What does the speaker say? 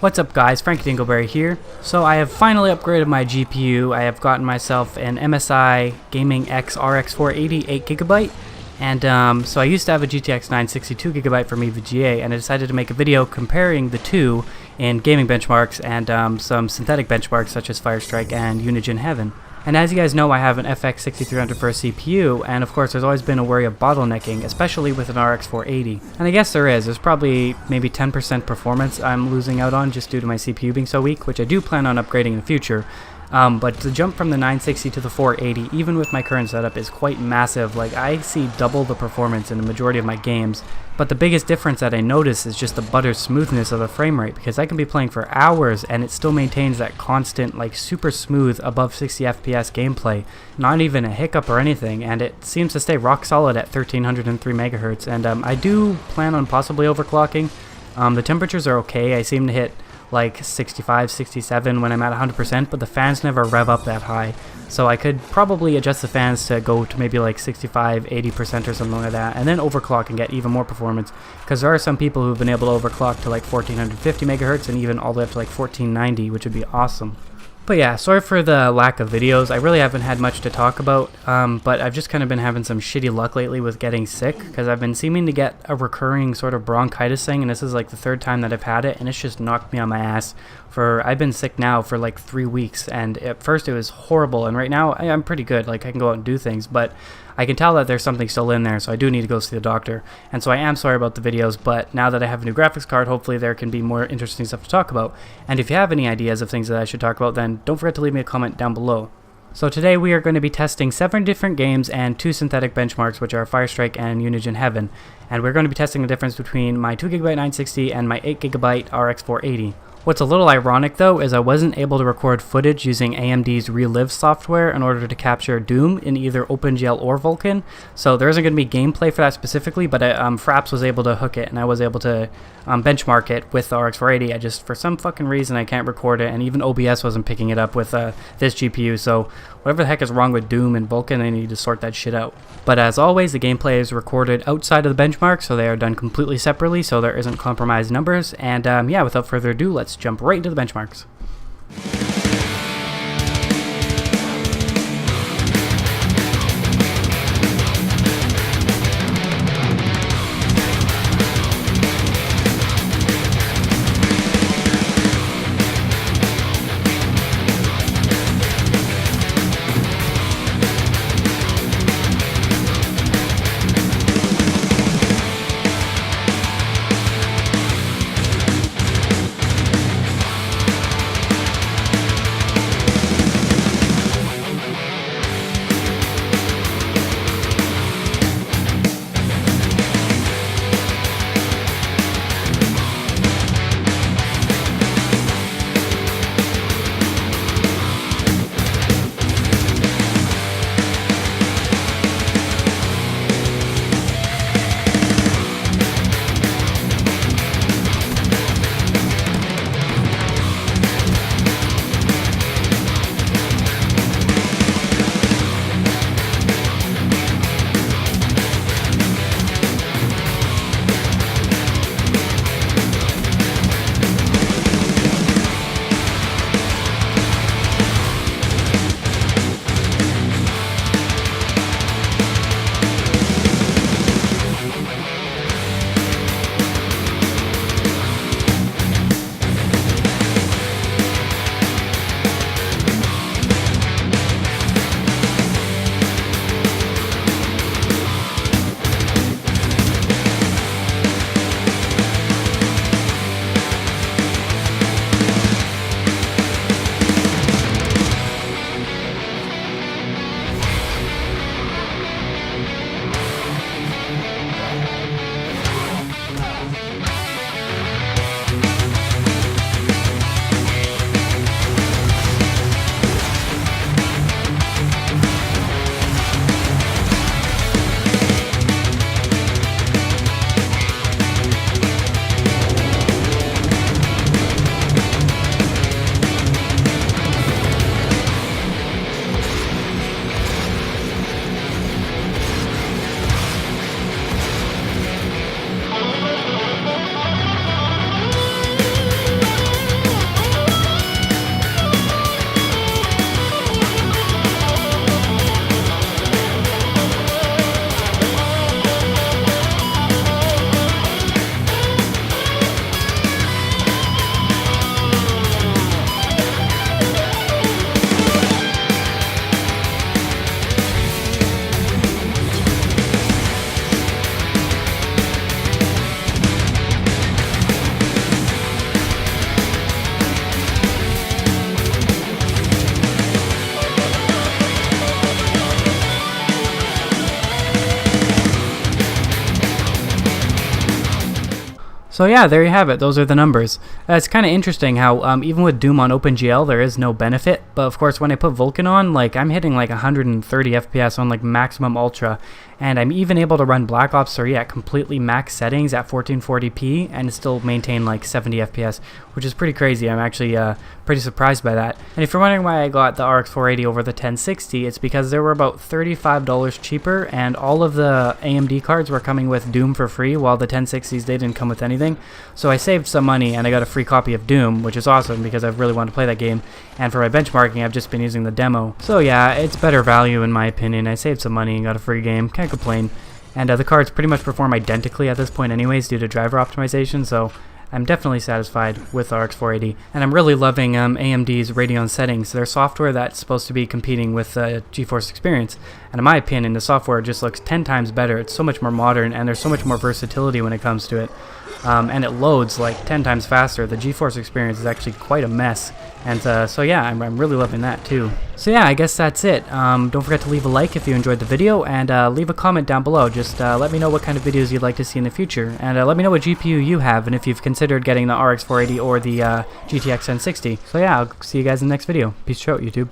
What's up guys, Frank Dingleberry here. So I have finally upgraded my GPU. I have gotten myself an MSI Gaming X RX 480 8GB, and so I used to have a GTX 962GB from EVGA, and I decided to make a video comparing the two in gaming benchmarks and some synthetic benchmarks such as Firestrike and Unigine Heaven. And as you guys know, I have an FX-6300 for a CPU, and of course there's always been a worry of bottlenecking, especially with an RX 480. And I guess there's probably maybe 10% performance I'm losing out on just due to my CPU being so weak, which I do plan on upgrading in the future. But the jump from the 960 to the 480, even with my current setup, is quite massive. Like, I see double the performance in the majority of my games, but the biggest difference that I notice is just the butter smoothness of the frame rate, because I can be playing for hours and it still maintains that constant, like, super smooth above 60 FPS gameplay, not even a hiccup or anything, and it seems to stay rock solid at 1303 MHz. And I do plan on possibly overclocking. The temperatures are okay. I seem to hit like 65, 67 when I'm at 100%, but the fans never rev up that high. So I could probably adjust the fans to go to maybe like 65, 80% or something like that, and then overclock and get even more performance, because there are some people who've been able to overclock to like 1450 MHz and even all the way up to like 1490, which would be awesome. But yeah, sorry for the lack of videos. I really haven't had much to talk about, but I've just kind of been having some shitty luck lately with getting sick, because I've been seeming to get a recurring sort of bronchitis thing, and this is like the third time that I've had it, and it's just knocked me on my ass. I've been sick now for like 3 weeks, and at first it was horrible, and right now I'm pretty good. Like, I can go out and do things, but I can tell that there's something still in there, so I do need to go see the doctor. And so I am sorry about the videos, but now that I have a new graphics card, hopefully there can be more interesting stuff to talk about. And if you have any ideas of things that I should talk about, then don't forget to leave me a comment down below. So today we are going to be testing 7 different games and 2 synthetic benchmarks, which are Firestrike and Unigine Heaven. And we're going to be testing the difference between my 2GB 960 and my 8GB RX 480. What's a little ironic though is I wasn't able to record footage using AMD's Relive software in order to capture Doom in either OpenGL or Vulkan, so there isn't going to be gameplay for that specifically, but Fraps was able to hook it and I was able to benchmark it with the RX 480. I just, for some fucking reason, I can't record it, and even OBS wasn't picking it up with this GPU, so whatever the heck is wrong with Doom and Vulkan, I need to sort that shit out. But as always, the gameplay is recorded outside of the benchmark, so they are done completely separately, so there isn't compromised numbers, and yeah, without further ado, let's jump right into the benchmarks. So yeah, there you have it. Those are the numbers. It's kind of interesting how even with Doom on OpenGL, there is no benefit. But of course, when I put Vulkan on, like I'm hitting like 130 FPS on like maximum ultra, and I'm even able to run Black Ops 3 at completely max settings at 1440p and still maintain like 70 FPS, which is pretty crazy. I'm actually pretty surprised by that. And if you're wondering why I got the RX 480 over the 1060, it's because they were about $35 cheaper, and all of the AMD cards were coming with Doom for free, while the 1060s, they didn't come with anything. So I saved some money and I got a free copy of Doom, which is awesome because I've really wanted to play that game. And for my benchmarking, I've just been using the demo. So yeah, it's better value in my opinion. I saved some money and got a free game. Can't complain. And the cards pretty much perform identically at this point anyways due to driver optimization, so I'm definitely satisfied with RX 480. And I'm really loving AMD's Radeon settings. Their software that's supposed to be competing with GeForce Experience. And in my opinion, the software just looks 10 times better. It's so much more modern and there's so much more versatility when it comes to it. And it loads like 10 times faster. The GeForce Experience is actually quite a mess. And so yeah, I'm really loving that too. So yeah, I guess that's it. Don't forget to leave a like if you enjoyed the video, and leave a comment down below. Just let me know what kind of videos you'd like to see in the future, and let me know what GPU you have, and if you've considered getting the RX 480 or the GTX 1060. So yeah, I'll see you guys in the next video. Peace out, YouTube.